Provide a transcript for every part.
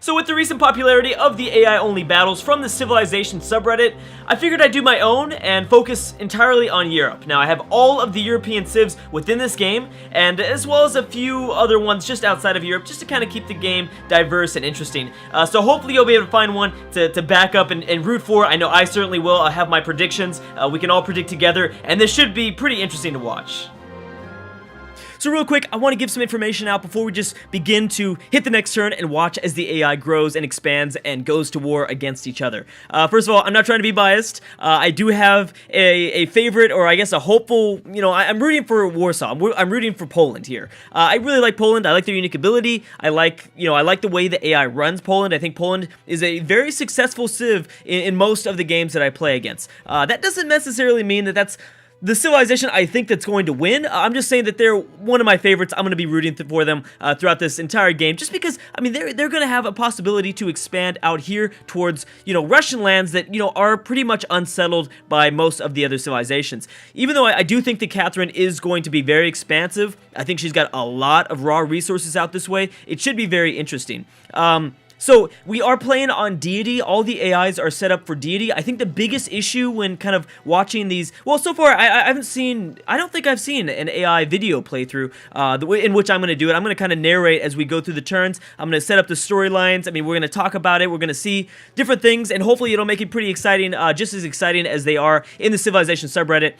So with the recent popularity of the AI-only battles from the Civilization subreddit, I figured I'd do my own and focus entirely on Europe. Now I have all of the European civs within this game, and as well as a few other ones just outside of Europe, just to kind of keep the game diverse and interesting. So hopefully you'll be able to find one to back up and root for. I know I certainly will. I have my predictions. We can all predict together, and this should be pretty interesting to watch. So real quick, I want to give some information out before we just begin to hit the next turn and watch as the AI grows and expands and goes to war against each other. First of all, I'm not trying to be biased. I do have a favorite, or I guess a hopeful, I'm rooting for Warsaw. I'm rooting for Poland here. I really like Poland. I like their unique ability. I like the way the AI runs Poland. I think Poland is a very successful civ in most of the games that I play against. That doesn't necessarily mean that that's the civilization I think that's going to win. I'm just saying that they're one of my favorites. I'm going to be rooting for them throughout this entire game, just because, I mean, they're going to have a possibility to expand out here towards, Russian lands that, are pretty much unsettled by most of the other civilizations. Even though I do think that Catherine is going to be very expansive, I think she's got a lot of raw resources out this way. It should be very interesting. So we are playing on deity. All the AIs are set up for deity. I think the biggest issue when kind of watching these, well, so far I don't think I've seen an AI video playthrough the way in which I'm going to do it. I'm going to kind of narrate as we go through the turns. I'm going to set up the storylines. I mean, we're going to talk about it. We're going to see different things, and hopefully it'll make it pretty exciting, just as exciting as they are in the Civilization subreddit.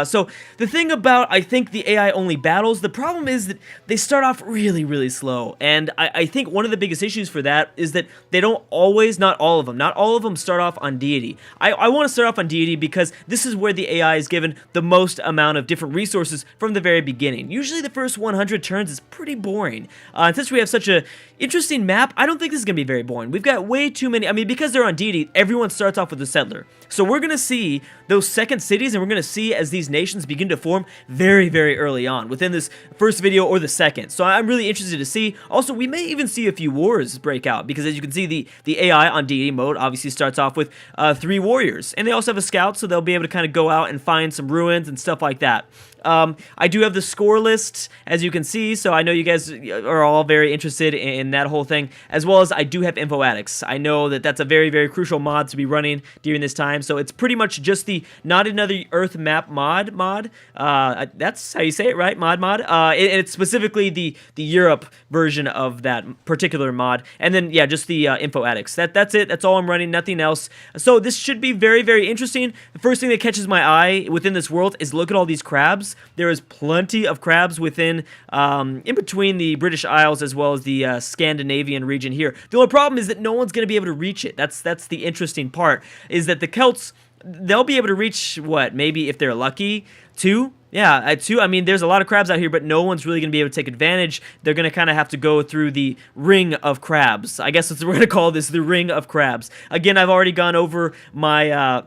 So the thing about, I think, the AI only battles, the problem is that they start off really, really slow, and I think one of the biggest issues for that is that they don't always, not all of them start off on deity. I want to start off on deity because this is where the AI is given the most amount of different resources from the very beginning. Usually the first 100 turns is pretty boring. And since we have such a interesting map, I don't think this is going to be very boring. We've got way too many, I mean, because they're on deity, everyone starts off with a settler. So we're going to see those second cities, and we're going to see as these nations begin to form very, very early on, within this first video or the second. So I'm really interested to see. Also, we may even see a few wars break out, because as you can see, the AI on deity mode obviously starts off with 3 warriors, and they also have a scout, so they'll be able to kind of go out and find some ruins and stuff like that. I do have the score list, as you can see, so I know you guys are all very interested in that whole thing, as well as I do have Info Addicts. I know that that's a very, very crucial mod to be running during this time, so it's pretty much just the Not Another Earth Map mod. That's how you say it, right? Mod. And it's specifically the Europe version of that particular mod, and then, yeah, just the Info Addicts. That's it. That's all I'm running, nothing else. So this should be very, very interesting. The first thing that catches my eye within this world is look at all these crabs. There is plenty of crabs within, in between the British Isles as well as the Scandinavian region here. The only problem is that no one's going to be able to reach it. That's the interesting part, is that the Celts, they'll be able to reach, what, maybe if they're lucky, 2? Yeah, 2. I mean, there's a lot of crabs out here, but no one's really going to be able to take advantage. They're going to kind of have to go through the ring of crabs. I guess that's what we're going to call this, the ring of crabs. Again, I've already gone over my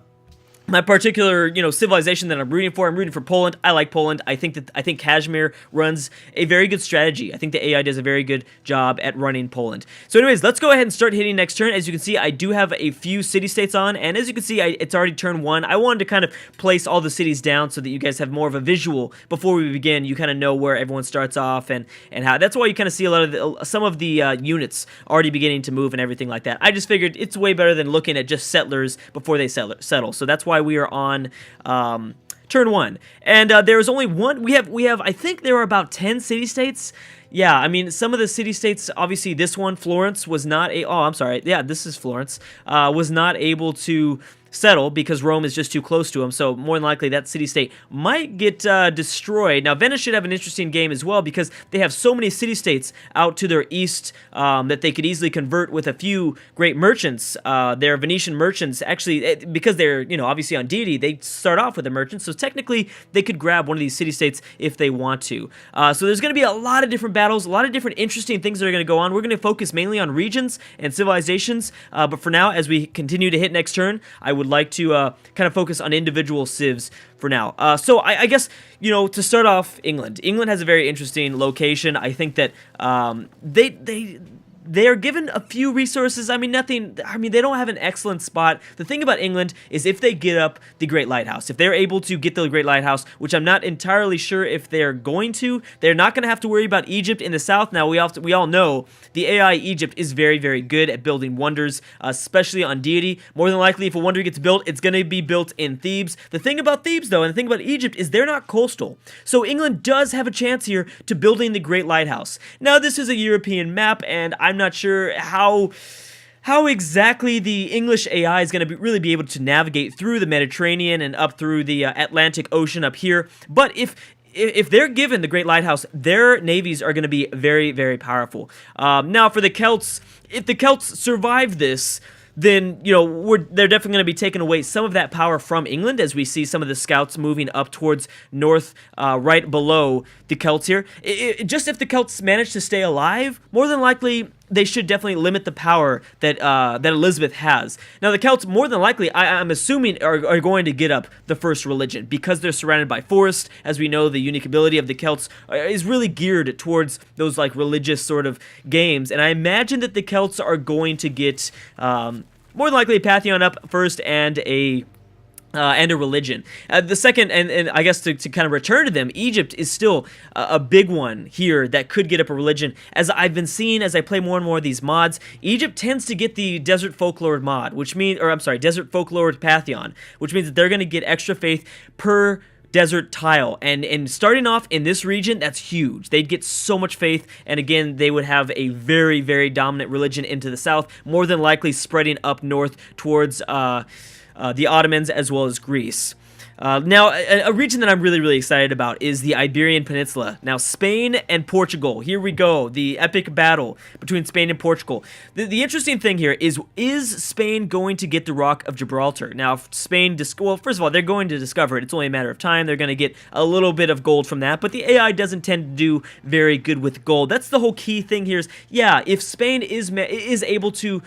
particular, civilization that I'm rooting for. I'm rooting for Poland. I like Poland. I think Kazimir runs a very good strategy. I think the AI does a very good job at running Poland. So anyways, let's go ahead and start hitting next turn. As you can see, I do have a few city-states on, and as you can see, it's already turn 1. I wanted to kind of place all the cities down so that you guys have more of a visual before we begin. You kind of know where everyone starts off and how. That's why you kind of see a lot of some of the units already beginning to move and everything like that. I just figured it's way better than looking at just settlers before they settle. So that's why we are on turn 1, and there is only one. We have I think there are about 10 city-states. Yeah, I mean, some of the city-states, obviously this one, Florence, was not I'm sorry, yeah, this is Florence, was not able to settle because Rome is just too close to them, so more than likely that city-state might get destroyed. Now, Venice should have an interesting game as well because they have so many city-states out to their east that they could easily convert with a few great merchants. Their Venetian merchants, actually, because they're, obviously on deity, they start off with a merchant, so technically they could grab one of these city-states if they want to. So there's going to be a lot of different battles, a lot of different interesting things that are going to go on. We're going to focus mainly on regions and civilizations, but for now, as we continue to hit next turn, I would like to kind of focus on individual civs for now. So I guess, to start off, England. England has a very interesting location. I think that they're given a few resources. I mean, nothing. I mean, they don't have an excellent spot. The thing about England is if they get up the Great Lighthouse, if they're able to get the Great Lighthouse, which I'm not entirely sure if they're going to, they're not going to have to worry about Egypt in the south. Now, we all know the AI Egypt is very, very good at building wonders, especially on deity. More than likely, if a wonder gets built, it's going to be built in Thebes. The thing about Thebes, though, and the thing about Egypt is they're not coastal. So England does have a chance here to building the Great Lighthouse. Now, this is a European map, and I'm not sure how exactly the English AI is going to really be able to navigate through the Mediterranean and up through the Atlantic Ocean up here. But if they're given the Great Lighthouse, their navies are going to be very, very powerful. Now, for the Celts, if the Celts survive this, then, they're definitely going to be taking away some of that power from England as we see some of the scouts moving up towards north, right below the Celts here. Just if the Celts manage to stay alive, more than likely, they should definitely limit the power that Elizabeth has. Now, the Celts, more than likely, I'm assuming, are going to get up the first religion because they're surrounded by forest. As we know, the unique ability of the Celts is really geared towards those religious sort of games. And I imagine that the Celts are going to get more than likely a Pantheon up first and a religion. The second, and I guess to kind of return to them, Egypt is still a big one here that could get up a religion. As I've been seeing as I play more and more of these mods, Egypt tends to get the Desert Folklore mod, Desert Folklore Pantheon, which means that they're going to get extra faith per desert tile, and starting off in this region, that's huge. They'd get so much faith, and again, they would have a very, very dominant religion into the south, more than likely spreading up north towards the Ottomans as well as Greece. Now, a region that I'm really, really excited about is the Iberian Peninsula. Now, Spain and Portugal. Here we go. The epic battle between Spain and Portugal. The interesting thing here is Spain going to get the Rock of Gibraltar? Now, Spain, well, first of all, they're going to discover it. It's only a matter of time. They're going to get a little bit of gold from that, but the AI doesn't tend to do very good with gold. That's the whole key thing here is, yeah, if Spain is able to,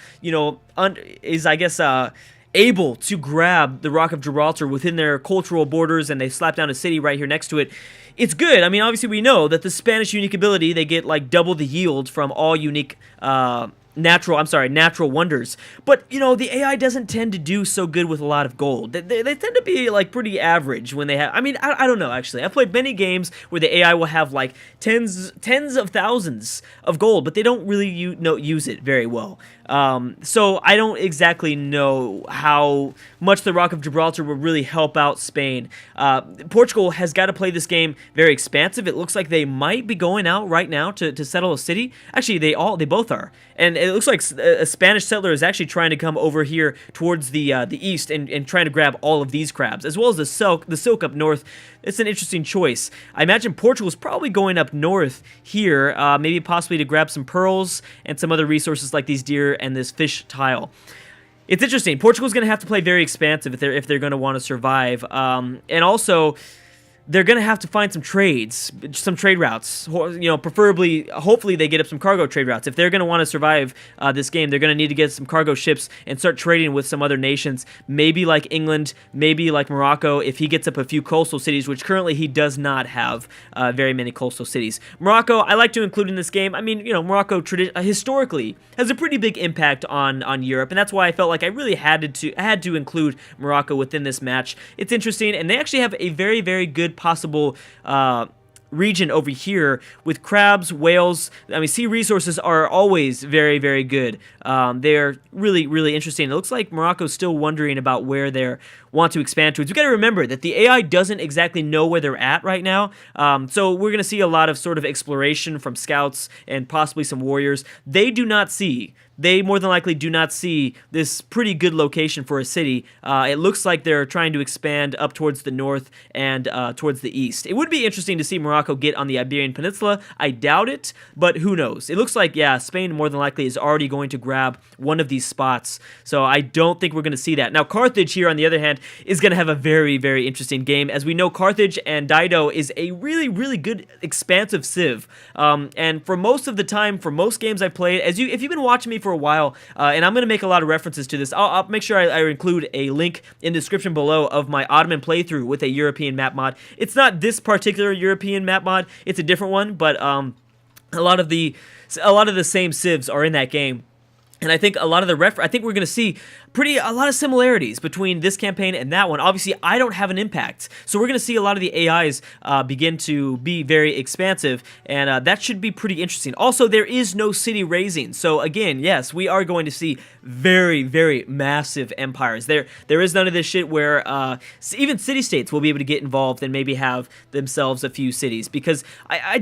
able to grab the Rock of Gibraltar within their cultural borders, and they slap down a city right here next to it, it's good. I mean, obviously we know that the Spanish unique ability, they get double the yield from all unique natural wonders. But, the AI doesn't tend to do so good with a lot of gold. They tend to be, pretty average when they have... I mean, I don't know, actually. I've played many games where the AI will have, tens of thousands of gold, but they don't really use it very well. So I don't exactly know how much the Rock of Gibraltar will really help out Spain. Portugal has got to play this game very expansive. It looks like they might be going out right now to settle a city. Actually, they both are. And it looks like a Spanish settler is actually trying to come over here towards the east and trying to grab all of these crabs, as well as the silk up north. It's an interesting choice. I imagine Portugal's probably going up north here, maybe possibly to grab some pearls and some other resources like these deer and this fish tile. It's interesting. Portugal's going to have to play very expansive if they're going to want to survive. And also, they're going to have to find some trade routes. Preferably, hopefully they get up some cargo trade routes. If they're going to want to survive this game, they're going to need to get some cargo ships and start trading with some other nations. Maybe like England, maybe like Morocco, if he gets up a few coastal cities, which currently he does not have very many coastal cities. Morocco, I like to include in this game. I mean, Morocco historically has a pretty big impact on Europe, and that's why I felt like I really had to include Morocco within this match. It's interesting, and they actually have a very, very good possible region over here with crabs, whales. I mean, sea resources are always very, very good. They're really, really interesting. It looks like Morocco's still wondering about where they want to expand towards. We got to remember that the AI doesn't exactly know where they're at right now. So we're going to see a lot of sort of exploration from scouts and possibly some warriors. They more than likely do not see this pretty good location for a city. It looks like they're trying to expand up towards the north and towards the east. It would be interesting to see Morocco get on the Iberian Peninsula. I doubt it, but who knows? It looks like, yeah, Spain more than likely is already going to grab one of these spots. So I don't think we're going to see that. Now, Carthage here, on the other hand, is going to have a very, very interesting game. As we know, Carthage and Dido is a really, really good expansive civ. And for most of the time, for most games I've played, if you've been watching me for a while, and I'm going to make a lot of references to this. I'll make sure I include a link in the description below of my Ottoman playthrough with a European map mod. It's not this particular European map mod, it's a different one, but A lot of the a lot of the same civs are in that game. And I think a lot of I think we're going to see a lot of similarities between this campaign and that one. Obviously, I don't have an impact, so we're going to see a lot of the AIs begin to be very expansive, and that should be pretty interesting. Also, there is no city raising, so again, yes, we are going to see very, very massive empires. There is none of this shit where even city-states will be able to get involved and maybe have themselves a few cities, because I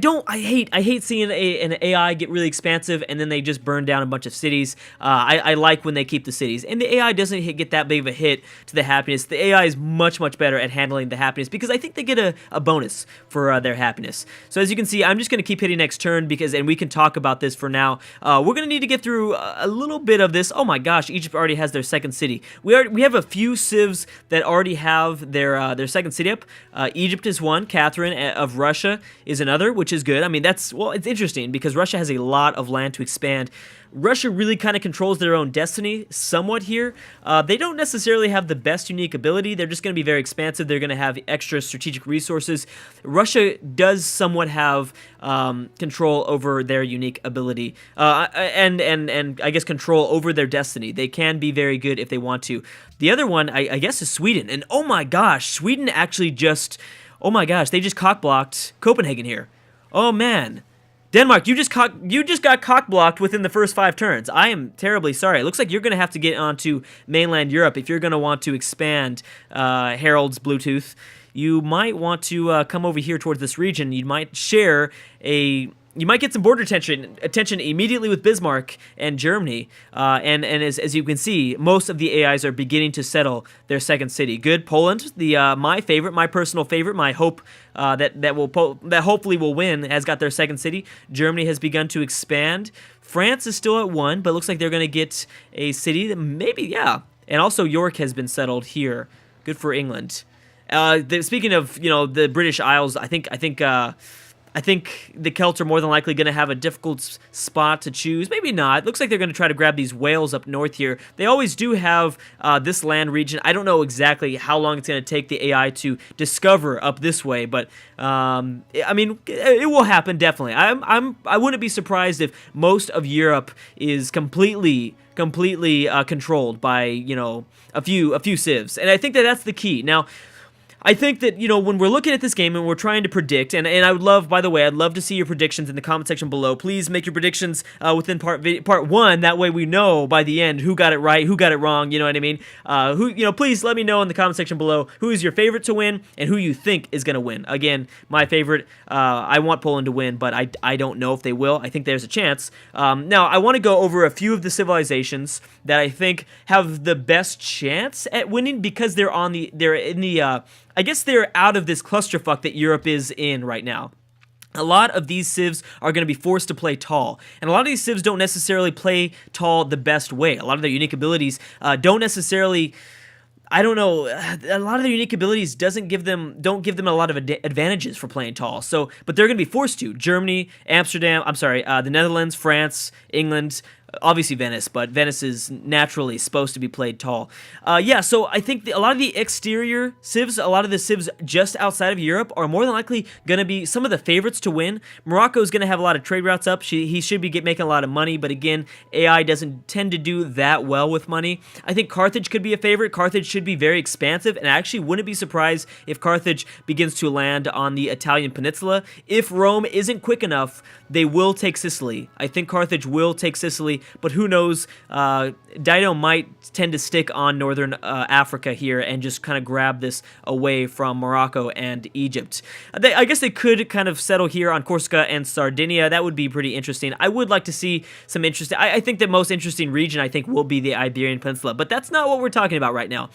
hate seeing an AI get really expansive and then they just burn down a bunch of cities. I like when they keep the cities, and the AI doesn't get that big of a hit to the happiness. The AI is much, much better at handling the happiness because I think they get a bonus for their happiness. So as you can see, I'm just going to keep hitting next turn and we can talk about this for now. We're going to need to get through a little bit of this. Oh my gosh, Egypt already has their second city. We have a few civs that already have their second city up. Egypt is one. Catherine of Russia is another, which is good. I mean, it's interesting because Russia has a lot of land to expand. Russia really kind of controls their own destiny somewhat here. They don't necessarily have the best unique ability. They're just going to be very expansive. They're going to have extra strategic resources. Russia does somewhat have control over their unique ability and I guess control over their destiny. They can be very good if they want to. The other one, I guess, is Sweden. And oh my gosh, Sweden actually oh my gosh, they just cock-blocked Copenhagen here. Oh man. Denmark, you just got cock-blocked within the first 5 turns. I am terribly sorry. It looks like you're going to have to get onto mainland Europe if you're going to want to expand Harold's Bluetooth. You might want to come over here towards this region. You might get some border attention immediately with Bismarck and Germany. And as you can see, most of the AIs are beginning to settle their second city. Good. Poland, my personal favorite, my hope that hopefully will win, has got their second city. Germany has begun to expand. France is still at 1, but looks like they're going to get a city that maybe, yeah. And also York has been settled here. Good for England. Speaking of, the British Isles, I think the Celts are more than likely going to have a difficult spot to choose. Maybe not. It looks like they're going to try to grab these Wales up north here. They always do have this land region. I don't know exactly how long it's going to take the AI to discover up this way, but I mean, it will happen definitely. I wouldn't be surprised if most of Europe is completely controlled by a few civs, and I think that's the key. Now, I think that, when we're looking at this game and we're trying to predict, and I would love, by the way, I'd love to see your predictions in the comment section below. Please make your predictions within part 1. That way we know by the end who got it right, who got it wrong, you know what I mean? Please let me know in the comment section below who is your favorite to win and who you think is going to win. Again, my favorite, I want Poland to win, but I don't know if they will. I think there's a chance. Now, I want to go over a few of the civilizations that I think have the best chance at winning because they're I guess they're out of this clusterfuck that Europe is in right now. A lot of these civs are going to be forced to play tall, and a lot of these civs don't necessarily play tall the best way. A lot of their unique abilities don't necessarily... I don't know. A lot of their unique abilities don't give them a lot of advantages for playing tall. So, but they're going to be forced to. Germany, the Netherlands, France, England. Obviously Venice, but Venice is naturally supposed to be played tall. So I think a lot of the exterior civs, a lot of the civs just outside of Europe are more than likely going to be some of the favorites to win. Morocco is going to have a lot of trade routes up. He should be making a lot of money, but again, AI doesn't tend to do that well with money. I think Carthage could be a favorite. Carthage should be very expansive, and I actually wouldn't be surprised if Carthage begins to land on the Italian peninsula. If Rome isn't quick enough, they will take Sicily. I think Carthage will take Sicily, but who knows? Dido might tend to stick on northern Africa here and just kind of grab this away from Morocco and Egypt. I guess they could kind of settle here on Corsica and Sardinia. That would be pretty interesting. I would like to see some interesting... I think the most interesting region, will be the Iberian Peninsula, but that's not what we're talking about right now.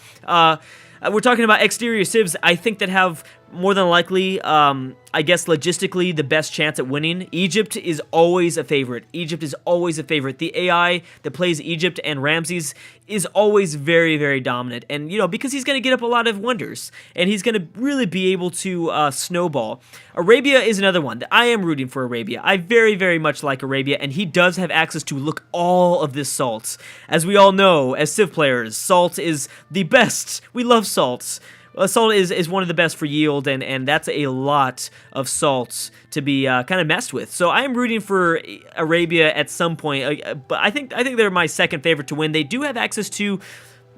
We're talking about exterior civs, I think, that have more than likely, logistically, the best chance at winning. Egypt is always a favorite. The AI that plays Egypt and Ramses is always very, very dominant. And, because he's going to get up a lot of wonders. And he's going to really be able to snowball. Arabia is another one. I am rooting for Arabia. I very, very much like Arabia. And he does have access to, all of this salt. As we all know, as Civ players, salt is the best. We love salt. salt is one of the best for yield, and that's a lot of salt to be kind of messed with. So I'm rooting for Arabia at some point, but I think they're my second favorite to win. They do have access to,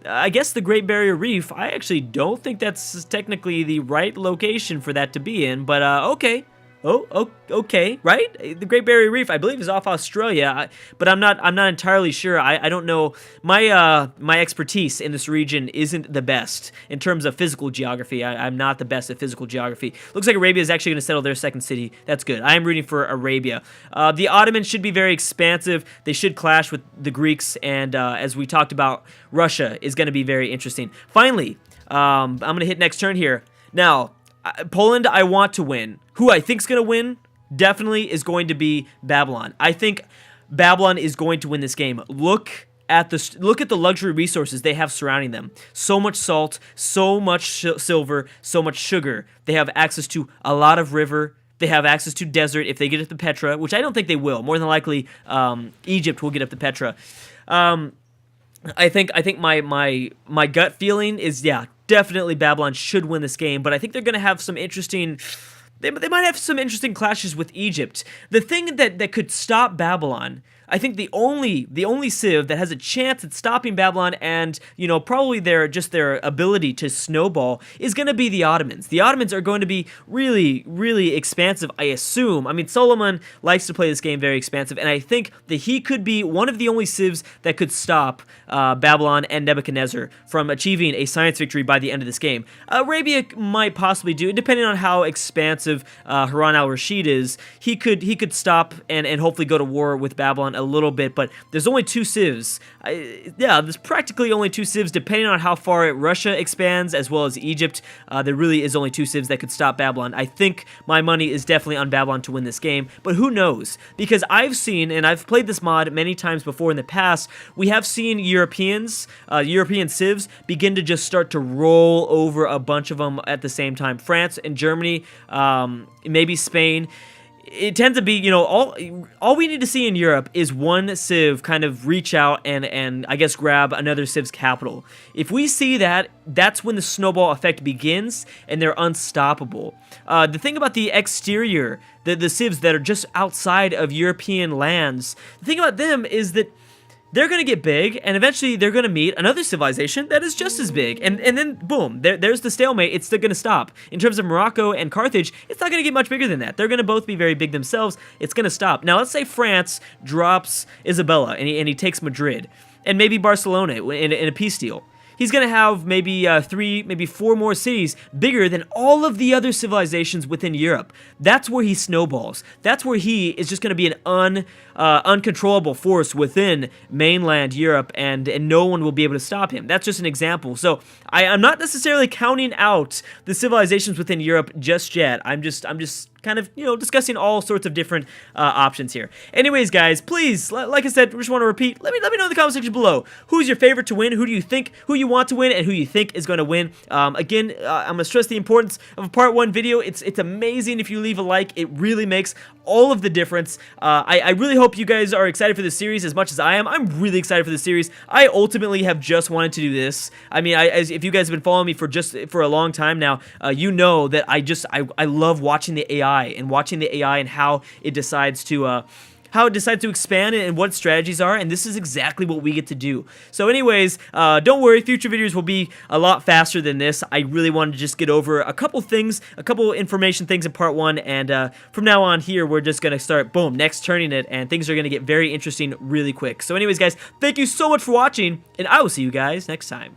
I guess, the Great Barrier Reef. I actually don't think that's technically the right location for that to be in, but okay. Oh, okay, right? The Great Barrier Reef, I believe, is off Australia, but I'm not entirely sure. I don't know. My expertise in this region isn't the best in terms of physical geography. I'm not the best at physical geography. Looks like Arabia is actually going to settle their second city. That's good. I am rooting for Arabia. The Ottomans should be very expansive. They should clash with the Greeks, and as we talked about, Russia is going to be very interesting. Finally, I'm going to hit next turn here. Now, Poland, I want to win. Who I think's going to win definitely is going to be Babylon. I think Babylon is going to win this game. Look at the luxury resources they have surrounding them. So much salt, so much silver, so much sugar. They have access to a lot of river. They have access to desert if they get up to Petra, which I don't think they will. More than likely, Egypt will get up to Petra. I think my gut feeling is, yeah, definitely Babylon should win this game, but I think they're going to have some interesting... They might have some interesting clashes with Egypt. The thing that could stop Babylon, I think the only civ that has a chance at stopping Babylon and, you know, probably their ability to snowball is going to be the Ottomans. The Ottomans are going to be really, really expansive, I assume. I mean, Solomon likes to play this game very expansive, and I think that he could be one of the only civs that could stop Babylon and Nebuchadnezzar from achieving a science victory by the end of this game. Arabia might possibly do it, depending on how expansive Harun al-Rashid is. He could stop and hopefully go to war with Babylon a little bit, but there's only two civs. There's practically only two civs, depending on how far Russia expands, as well as Egypt. There really is only two civs that could stop Babylon. I think my money is definitely on Babylon to win this game, but who knows? Because I've seen, and I've played this mod many times before in the past, we have seen European civs begin to just start to roll over a bunch of them at the same time. France and Germany, maybe Spain. It tends to be, you know, all we need to see in Europe is one civ kind of reach out and I guess grab another civ's capital. If we see that, that's when the snowball effect begins and they're unstoppable. The thing about the exterior, the civs that are just outside of European lands, the thing about them is that they're going to get big, and eventually they're going to meet another civilization that is just as big. And then, boom, there's the stalemate. It's still going to stop. In terms of Morocco and Carthage, it's not going to get much bigger than that. They're going to both be very big themselves. It's going to stop. Now, let's say France drops Isabella, and he takes Madrid, and maybe Barcelona in a peace deal. He's going to have maybe 3, maybe 4 more cities bigger than all of the other civilizations within Europe. That's where he snowballs. That's where he is just going to be an uncontrollable force within mainland Europe, and no one will be able to stop him. That's just an example. So I'm not necessarily counting out the civilizations within Europe just yet. I'm just kind of, you know, discussing all sorts of different options here. Anyways, guys, please, like I said, just want to repeat, let me know in the comment section below. Who's your favorite to win? Who you want to win, and who you think is going to win? Again, I'm going to stress the importance of a part 1 video. It's amazing if you leave a like. It really makes all of the difference. I really hope you guys are excited for this series as much as I am. I'm really excited for this series. I ultimately have just wanted to do this. I mean, if you guys have been following me for a long time now, you know that I love watching the AI and how it decides to expand and what strategies are, and this is exactly what we get to do. So anyways, don't worry, future videos will be a lot faster than this. I really wanted to just get over a couple information things in part 1, and from now on here, we're just going to start, boom, next turning it, and things are going to get very interesting really quick. So anyways, guys, thank you so much for watching, and I will see you guys next time.